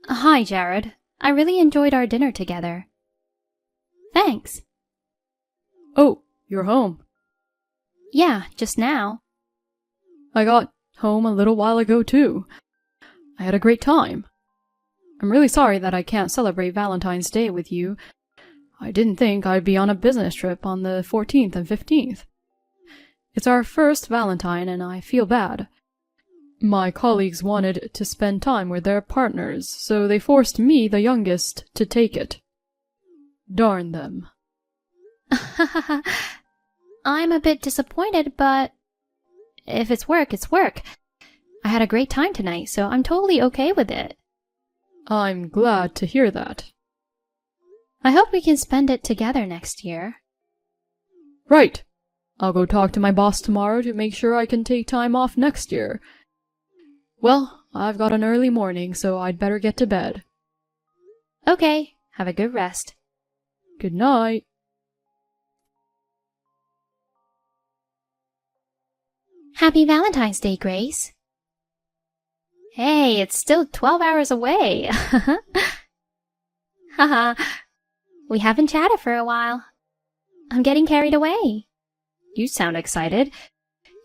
Hi, Jared. I really enjoyed our dinner together. Thanks. Oh, you're home. Yeah, just now. I got home a little while ago, too. I had a great time. I'm really sorry that I can't celebrate Valentine's Day with you. I didn't think I'd be on a business trip on the 14th and 15th. It's our first Valentine, and I feel bad. My colleagues wanted to spend time with their partners, so they forced me, the youngest, to take it. Darn them. I'm a bit disappointed, but if it's work, it's work. I had a great time tonight, so I'm totally okay with it. I'm glad to hear that. I hope we can spend it together next year. Right. I'll go talk to my boss tomorrow to make sure I can take time off next year. Well, I've got an early morning, so I'd better get to bed. Okay, have a good rest. Good night. Happy Valentine's Day, Grace. Hey, it's still 12 hours away. Haha, we haven't chatted for a while. I'm getting carried away. You sound excited.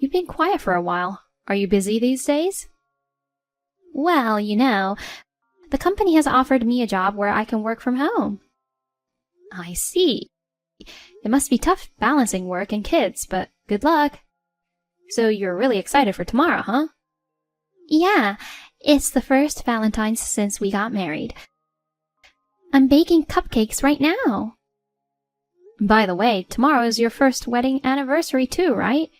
You've been quiet for a while. Are you busy these days? Well, the company has offered me a job where I can work from home. I see. It must be tough balancing work and kids, but good luck. So you're really excited for tomorrow, huh? Yeah, it's the first Valentine's since we got married. I'm baking cupcakes right now. By the way, tomorrow is your first wedding anniversary too, right?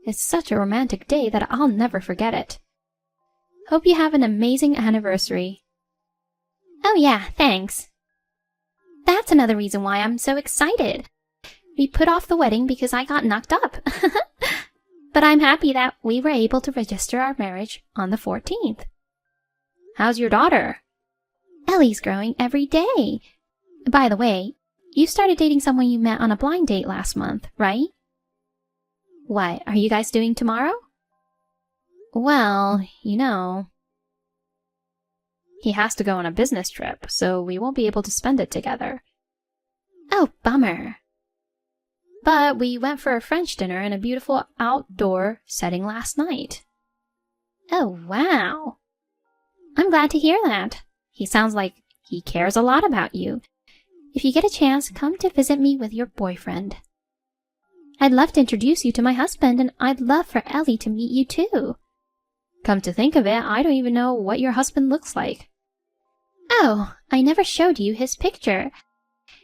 It's such a romantic day that I'll never forget it. Hope you have an amazing anniversary. Oh yeah, thanks. That's another reason why I'm so excited. We put off the wedding because I got knocked up. But I'm happy that we were able to register our marriage on the 14th. How's your daughter? Ellie's growing every day. By the way, you started dating someone you met on a blind date last month, right? What are you guys doing tomorrow? Well, he has to go on a business trip, so we won't be able to spend it together. Oh, bummer. But we went for a French dinner in a beautiful outdoor setting last night. Oh, wow. I'm glad to hear that. He sounds like he cares a lot about you. If you get a chance, come to visit me with your boyfriend. I'd love to introduce you to my husband, and I'd love for Ellie to meet you too. Come to think of it, I don't even know what your husband looks like. Oh, I never showed you his picture.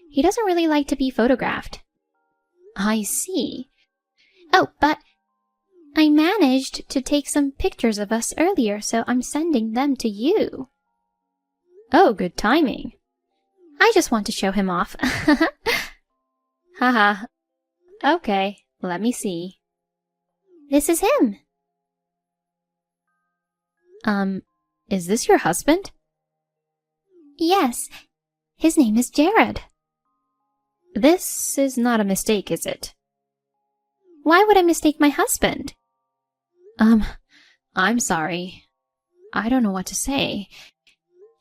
He doesn't really like to be photographed. I see. Oh, but I managed to take some pictures of us earlier, so I'm sending them to you. Oh, good timing. I just want to show him off. Haha. Okay, let me see. This is him. Is this your husband? Yes. His name is Jared. This is not a mistake, is it? Why would I mistake my husband? I'm sorry. I don't know what to say.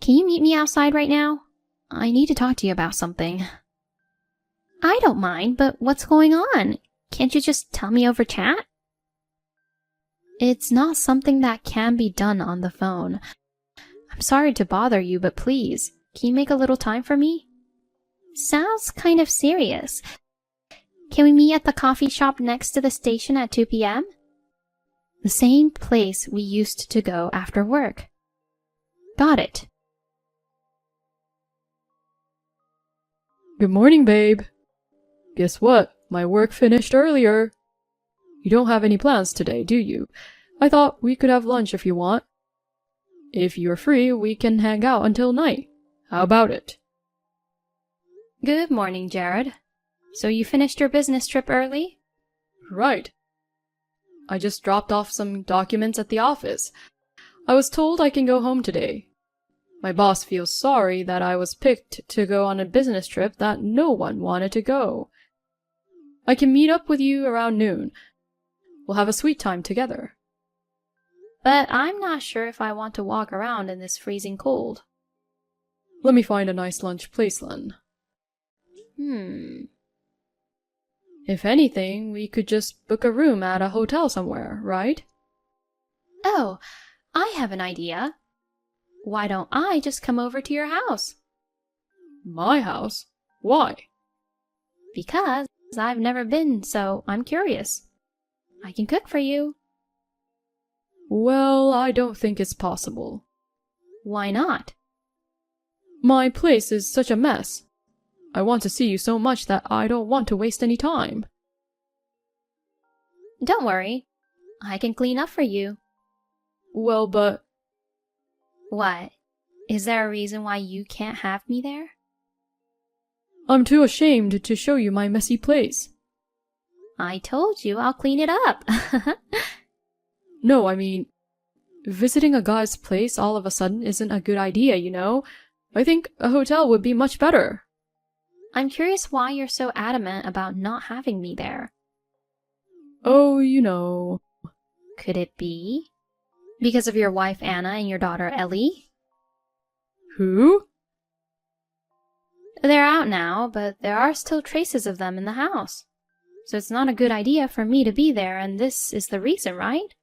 Can you meet me outside right now? I need to talk to you about something. I don't mind, but what's going on? Can't you just tell me over chat? It's not something that can be done on the phone. I'm sorry to bother you, but please, can you make a little time for me? Sounds kind of serious. Can we meet at the coffee shop next to the station at 2 p.m.? The same place we used to go after work. Got it. Good morning, babe. Guess what? My work finished earlier. You don't have any plans today, do you? I thought we could have lunch if you want. If you're free, we can hang out until night. How about it? Good morning, Jared. So you finished your business trip early? Right. I just dropped off some documents at the office. I was told I can go home today. My boss feels sorry that I was picked to go on a business trip that no one wanted to go. I can meet up with you around noon. We'll have a sweet time together. but I'm not sure if I want to walk around in this freezing cold. Let me find a nice lunch place then. If anything, we could just book a room at a hotel somewhere, right? Oh, I have an idea. Why don't I just come over to your house? My house? Why? Because I've never been, so I'm curious. I can cook for you. Well, I don't think it's possible. Why not? My place is such a mess. I want to see you so much that I don't want to waste any time. Don't worry. I can clean up for you. Well, but... What? Is there a reason why you can't have me there? I'm too ashamed to show you my messy place. I told you I'll clean it up. No, I mean, visiting a guy's place all of a sudden isn't a good idea, you know? I think a hotel would be much better. I'm curious why you're so adamant about not having me there. Oh, you know... Could it be because of your wife Anna and your daughter Ellie? Who? They're out now, but there are still traces of them in the house. So it's not a good idea for me to be there, and this is the reason, right?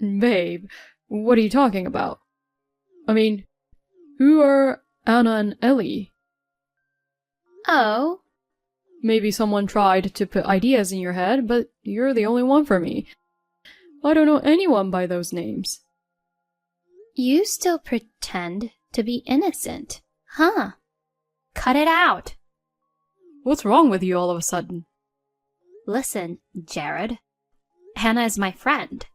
Babe, what are you talking about? I mean, who are Anna and Ellie? Oh. Maybe someone tried to put ideas in your head, but you're the only one for me. I don't know anyone by those names. You still pretend to be innocent, huh? Cut it out. What's wrong with you all of a sudden? Listen, Jared. Hannah is my friend.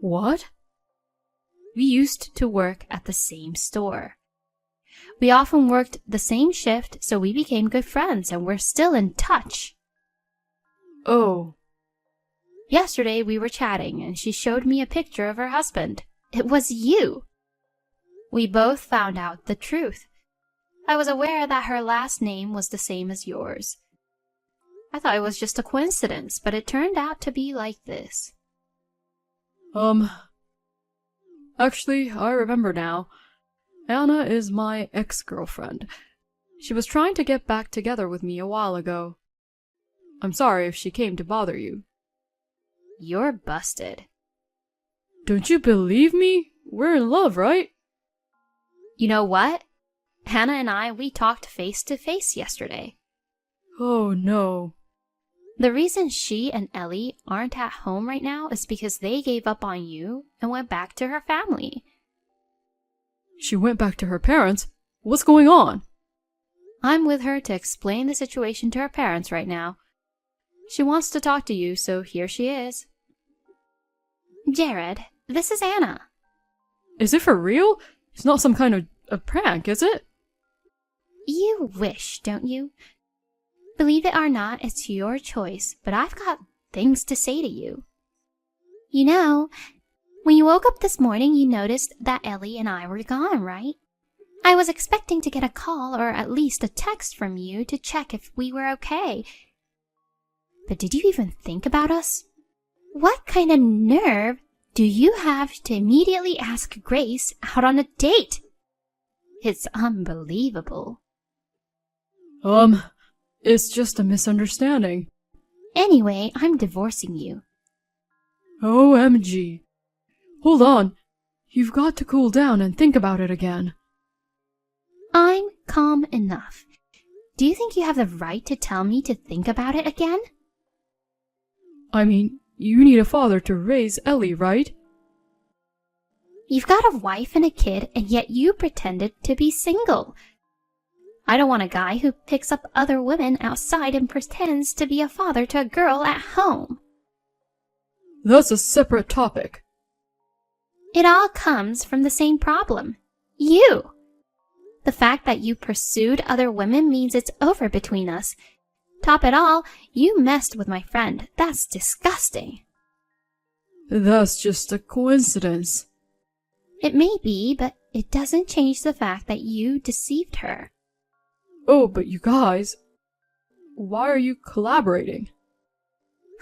What? We used to work at the same store. We often worked the same shift, so we became good friends, and we're still in touch. Oh. Yesterday we were chatting, and she showed me a picture of her husband. It was you. We both found out the truth. I was aware that her last name was the same as yours. I thought it was just a coincidence, but it turned out to be like this. Actually, I remember now. Anna is my ex-girlfriend. She was trying to get back together with me a while ago. I'm sorry if she came to bother you. You're busted. Don't you believe me? We're in love, right? You know what? Hannah and we talked face to face yesterday. Oh, no. The reason she and Ellie aren't at home right now is because they gave up on you and went back to her family. She went back to her parents? What's going on? I'm with her to explain the situation to her parents right now. She wants to talk to you, so here she is. Jared, this is Anna. Is it for real? It's not some kind of a prank, is it? You wish, don't you? Believe it or not, it's your choice, but I've got things to say to you. You know, when you woke up this morning, you noticed that Ellie and I were gone, right? I was expecting to get a call or at least a text from you to check if we were okay. But did you even think about us? What kind of nerve do you have to immediately ask Grace out on a date? It's unbelievable. It's just a misunderstanding. Anyway, I'm divorcing you. OMG. Hold on. You've got to cool down and think about it again. I'm calm enough. Do you think you have the right to tell me to think about it again? I mean, you need a father to raise Ellie, right? You've got a wife and a kid, and yet you pretended to be single. I don't want a guy who picks up other women outside and pretends to be a father to a girl at home. That's a separate topic. It all comes from the same problem. You! The fact that you pursued other women means it's over between us. Top it all, you messed with my friend. That's disgusting. That's just a coincidence. It may be, but it doesn't change the fact that you deceived her. Oh, but you guys... Why are you collaborating?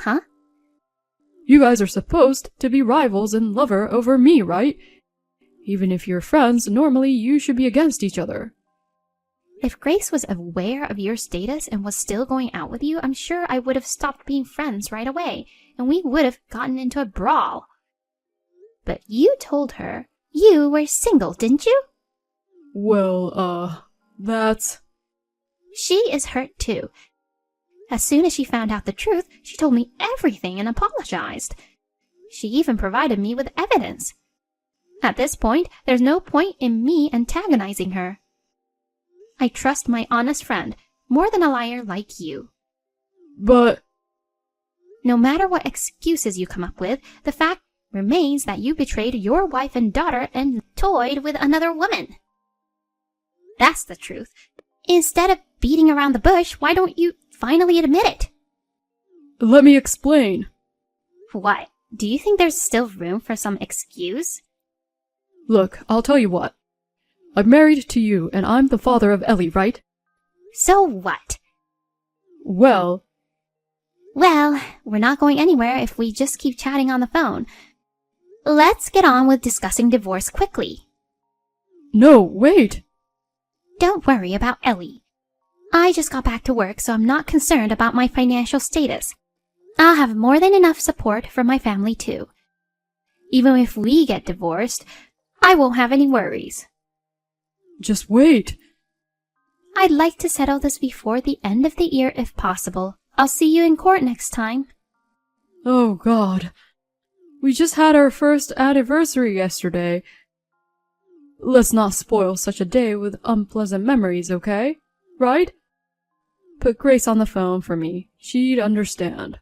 Huh? You guys are supposed to be rivals and lover over me, right? Even if you're friends, normally you should be against each other. If Grace was aware of your status and was still going out with you, I'm sure I would have stopped being friends right away, and we would have gotten into a brawl. But you told her you were single, didn't you? Well, that's... She is hurt too. As soon as she found out the truth, she told me everything and apologized. She even provided me with evidence. At this point, there's no point in me antagonizing her. I trust my honest friend more than a liar like you. But... No matter what excuses you come up with, the fact remains that you betrayed your wife and daughter and toyed with another woman. That's the truth. Instead of beating around the bush, why don't you finally admit it? Let me explain. What? Do you think there's still room for some excuse? Look, I'll tell you what. I'm married to you, and I'm the father of Ellie, right? So what? Well, we're not going anywhere if we just keep chatting on the phone. Let's get on with discussing divorce quickly. No, wait. Don't worry about Ellie. I just got back to work, so I'm not concerned about my financial status. I'll have more than enough support from my family, too. Even if we get divorced, I won't have any worries. Just wait. I'd like to settle this before the end of the year if possible. I'll see you in court next time. Oh, God. We just had our first anniversary yesterday. Let's not spoil such a day with unpleasant memories, okay? Right? Put Grace on the phone for me. She'd understand.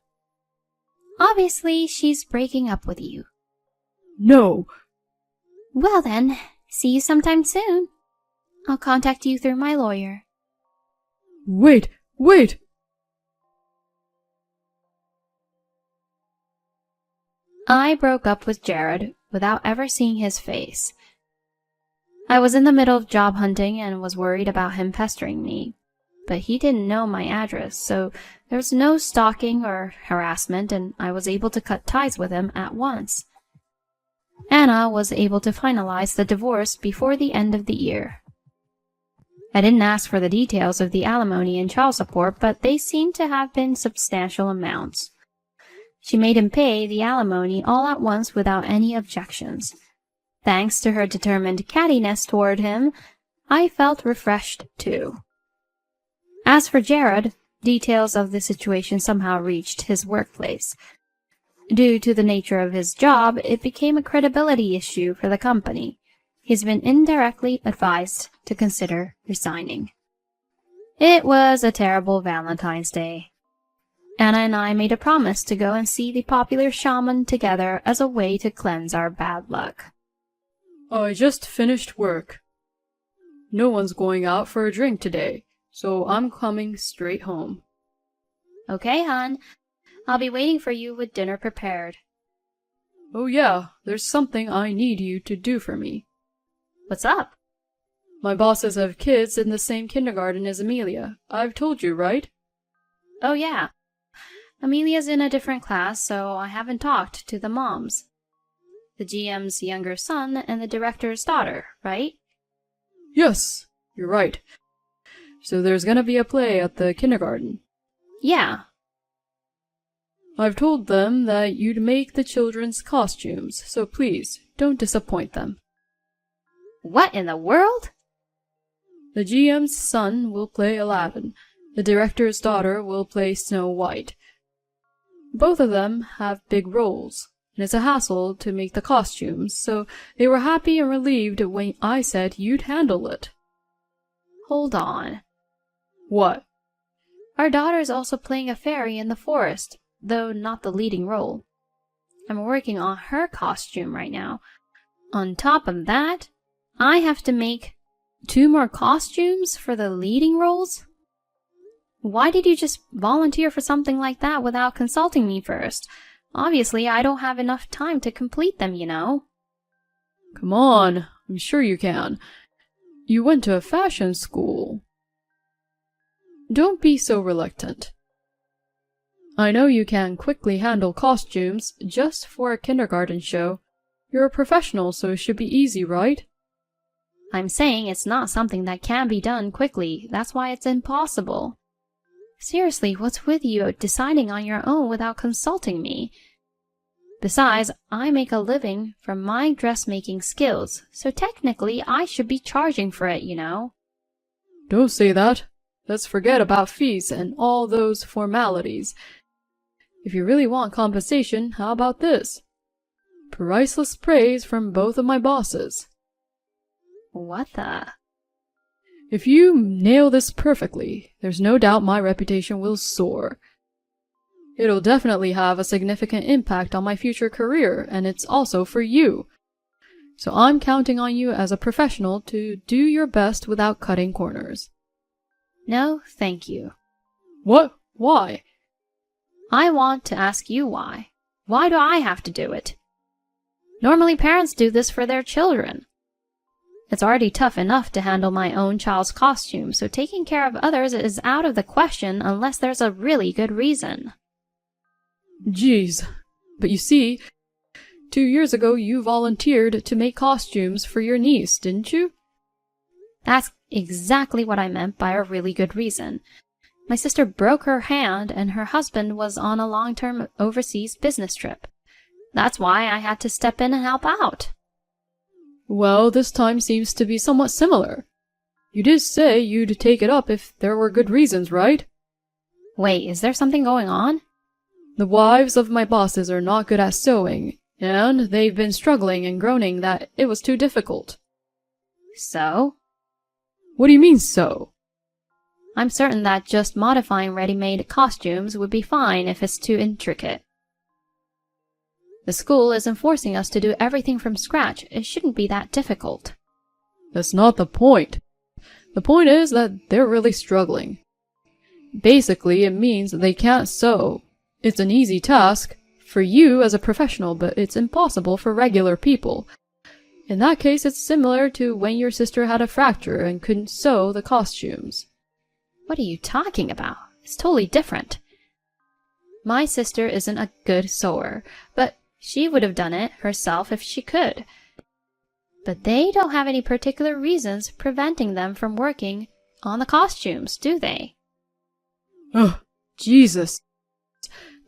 Obviously, she's breaking up with you. No. Well then, see you sometime soon. I'll contact you through my lawyer. Wait! I broke up with Jared without ever seeing his face. I was in the middle of job hunting and was worried about him pestering me. But he didn't know my address, so there was no stalking or harassment, and I was able to cut ties with him at once. Anna was able to finalize the divorce before the end of the year. I didn't ask for the details of the alimony and child support, but they seemed to have been substantial amounts. She made him pay the alimony all at once without any objections. Thanks to her determined cattiness toward him, I felt refreshed too. As for Jared, details of the situation somehow reached his workplace. Due to the nature of his job, it became a credibility issue for the company. He's been indirectly advised to consider resigning. It was a terrible Valentine's Day. Anna and I made a promise to go and see the popular shaman together as a way to cleanse our bad luck. I just finished work. No one's going out for a drink today, so I'm coming straight home. Okay, hon. I'll be waiting for you with dinner prepared. Oh yeah, there's something I need you to do for me. What's up? My bosses have kids in the same kindergarten as Amelia. I've told you, right? Oh yeah. Amelia's in a different class, so I haven't talked to the moms. The GM's younger son and the director's daughter, right? Yes, you're right. So there's gonna be a play at the kindergarten. Yeah. I've told them that you'd make the children's costumes, so please, don't disappoint them. What in the world? The GM's son will play Aladdin. The director's daughter will play Snow White. Both of them have big roles, and it's a hassle to make the costumes, so they were happy and relieved when I said you'd handle it. Hold on. What? Our daughter's also playing a fairy in the forest, though not the leading role. I'm working on her costume right now. On top of that, I have to make 2 more costumes for the leading roles? Why did you just volunteer for something like that without consulting me first? Obviously, I don't have enough time to complete them, you know. Come on, I'm sure you can. You went to a fashion school. Don't be so reluctant. I know you can quickly handle costumes just for a kindergarten show. You're a professional, so it should be easy, right? I'm saying it's not something that can be done quickly. That's why it's impossible. Seriously, what's with you deciding on your own without consulting me? Besides, I make a living from my dressmaking skills, so technically I should be charging for it, you know. Don't say that. Let's forget about fees and all those formalities. If you really want compensation, how about this? Priceless praise from both of my bosses. What the? If you nail this perfectly, there's no doubt my reputation will soar. It'll definitely have a significant impact on my future career, and it's also for you. So I'm counting on you as a professional to do your best without cutting corners. No, thank you. What? Why? I want to ask you why. Why do I have to do it? Normally parents do this for their children. It's already tough enough to handle my own child's costume, so taking care of others is out of the question unless there's a really good reason. Geez, but you see, 2 years ago you volunteered to make costumes for your niece, didn't you? That's exactly what I meant by a really good reason. My sister broke her hand and her husband was on a long-term overseas business trip. That's why I had to step in and help out. Well, this time seems to be somewhat similar. You did say you'd take it up if there were good reasons, right? Wait, is there something going on? The wives of my bosses are not good at sewing, and they've been struggling and groaning that it was too difficult. So? What do you mean, so? I'm certain that just modifying ready-made costumes would be fine if it's too intricate. The school isn't forcing us to do everything from scratch. It shouldn't be that difficult. That's not the point. The point is that they're really struggling. Basically, it means they can't sew. It's an easy task for you as a professional, but it's impossible for regular people. In that case, it's similar to when your sister had a fracture and couldn't sew the costumes. What are you talking about? It's totally different. My sister isn't a good sewer, but she would have done it herself if she could. But they don't have any particular reasons preventing them from working on the costumes, do they? Oh, Jesus.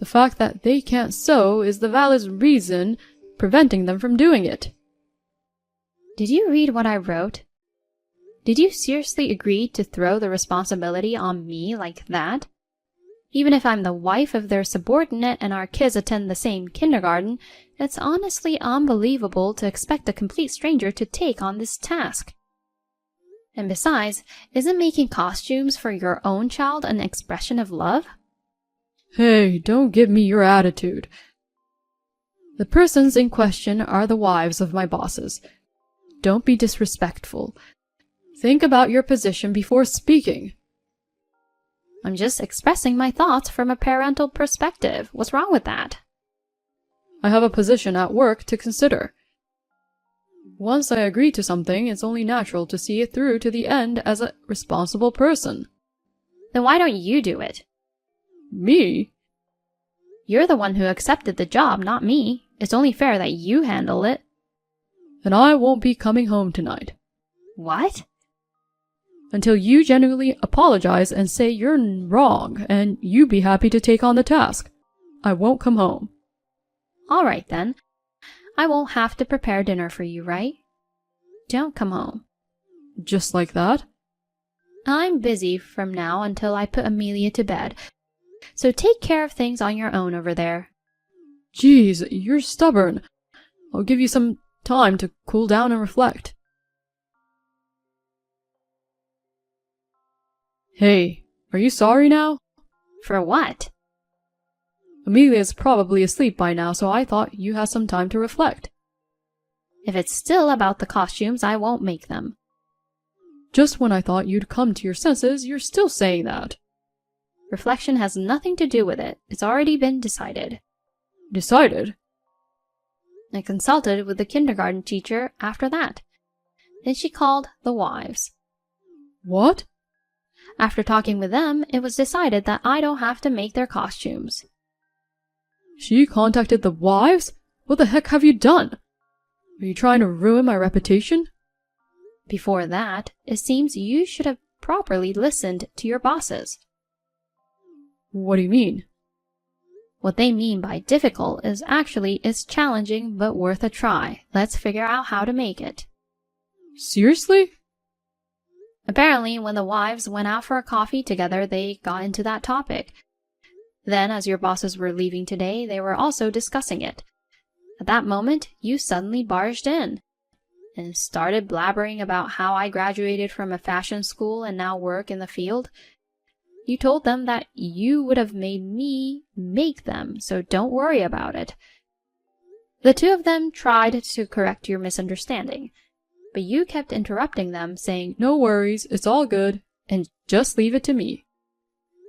The fact that they can't sew is the valid reason preventing them from doing it. Did you read what I wrote? Did you seriously agree to throw the responsibility on me like that? Even if I'm the wife of their subordinate and our kids attend the same kindergarten, it's honestly unbelievable to expect a complete stranger to take on this task. And besides, isn't making costumes for your own child an expression of love? Hey, don't give me your attitude. The persons in question are the wives of my bosses. Don't be disrespectful. Think about your position before speaking. I'm just expressing my thoughts from a parental perspective. What's wrong with that? I have a position at work to consider. Once I agree to something, it's only natural to see it through to the end as a responsible person. Then why don't you do it? Me? You're the one who accepted the job, not me. It's only fair that you handle it. Then I won't be coming home tonight. What? Until you genuinely apologize and say you're wrong and you be happy to take on the task. I won't come home. All right, then. I won't have to prepare dinner for you, right? Don't come home. Just like that? I'm busy from now until I put Amelia to bed, so take care of things on your own over there. Geez, you're stubborn. I'll give you some time to cool down and reflect. Hey, are you sorry now? For what? Amelia's probably asleep by now, so I thought you had some time to reflect. If it's still about the costumes, I won't make them. Just when I thought you'd come to your senses, you're still saying that. Reflection has nothing to do with it. It's already been decided. Decided? I consulted with the kindergarten teacher after that. Then she called the wives. What? After talking with them, it was decided that I don't have to make their costumes. She contacted the wives? What the heck have you done? Are you trying to ruin my reputation? Before that, it seems you should have properly listened to your bosses. What do you mean? What they mean by difficult is actually it's challenging but worth a try. Let's figure out how to make it. Seriously? Apparently, when the wives went out for a coffee together, they got into that topic. Then, as your bosses were leaving today, they were also discussing it. At that moment, you suddenly barged in and started blabbering about how I graduated from a fashion school and now work in the field. You told them that you would have made me make them, so don't worry about it. The two of them tried to correct your misunderstanding, but you kept interrupting them, saying, "No worries, it's all good, and just leave it to me."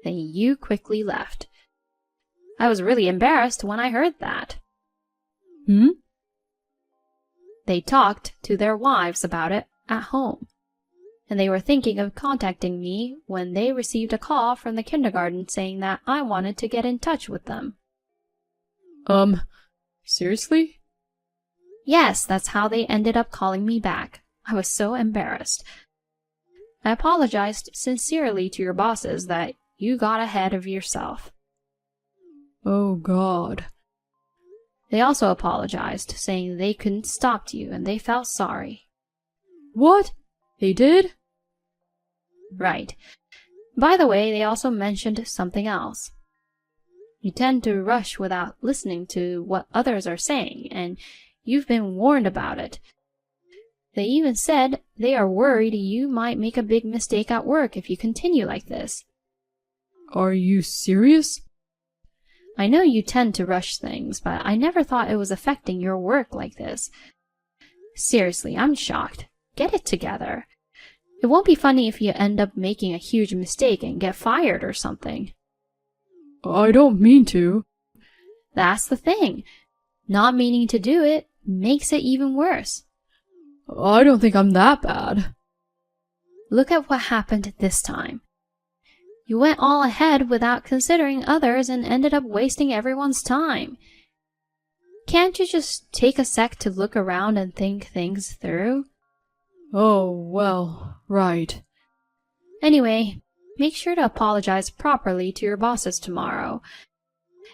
Then you quickly left. I was really embarrassed when I heard that. They talked to their wives about it at home, and they were thinking of contacting me when they received a call from the kindergarten saying that I wanted to get in touch with them. Seriously? Yes, that's how they ended up calling me back. I was so embarrassed. I apologized sincerely to your bosses that you got ahead of yourself. Oh, God. They also apologized, saying they couldn't stop you and they felt sorry. What? They did? Right. By the way, they also mentioned something else. You tend to rush without listening to what others are saying, and you've been warned about it. They even said they are worried you might make a big mistake at work if you continue like this. Are you serious? I know you tend to rush things, but I never thought it was affecting your work like this. Seriously, I'm shocked. Get it together. It won't be funny if you end up making a huge mistake and get fired or something. I don't mean to. That's the thing. Not meaning to do it makes it even worse. I don't think I'm that bad. Look at what happened this time. You went all ahead without considering others and ended up wasting everyone's time. Can't you just take a sec to look around and think things through? Oh, well, right. Anyway, make sure to apologize properly to your bosses tomorrow.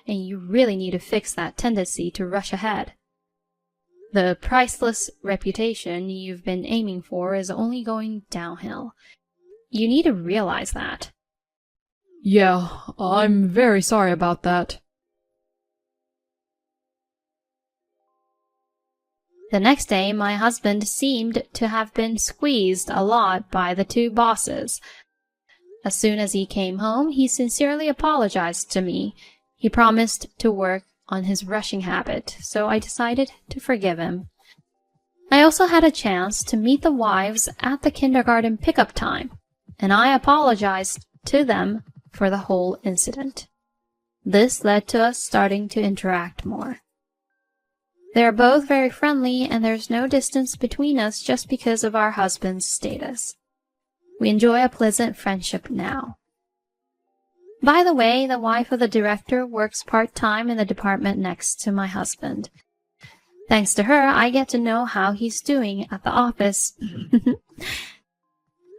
And you really need to fix that tendency to rush ahead. The priceless reputation you've been aiming for is only going downhill. You need to realize that. Yeah, I'm very sorry about that. The next day, my husband seemed to have been squeezed a lot by the two bosses. As soon as he came home, he sincerely apologized to me. He promised to work on his rushing habit, so I decided to forgive him. I also had a chance to meet the wives at the kindergarten pickup time, and I apologized to them for the whole incident. This led to us starting to interact more. They are both very friendly, and there's no distance between us just because of our husband's status. We enjoy a pleasant friendship now. By the way, the wife of the director works part-time in the department next to my husband. Thanks to her, I get to know how he's doing at the office.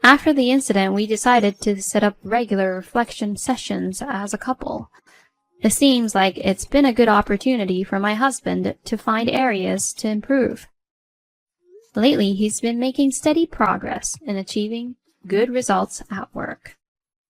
After the incident, we decided to set up regular reflection sessions as a couple. It seems like it's been a good opportunity for my husband to find areas to improve. Lately, he's been making steady progress in achieving good results at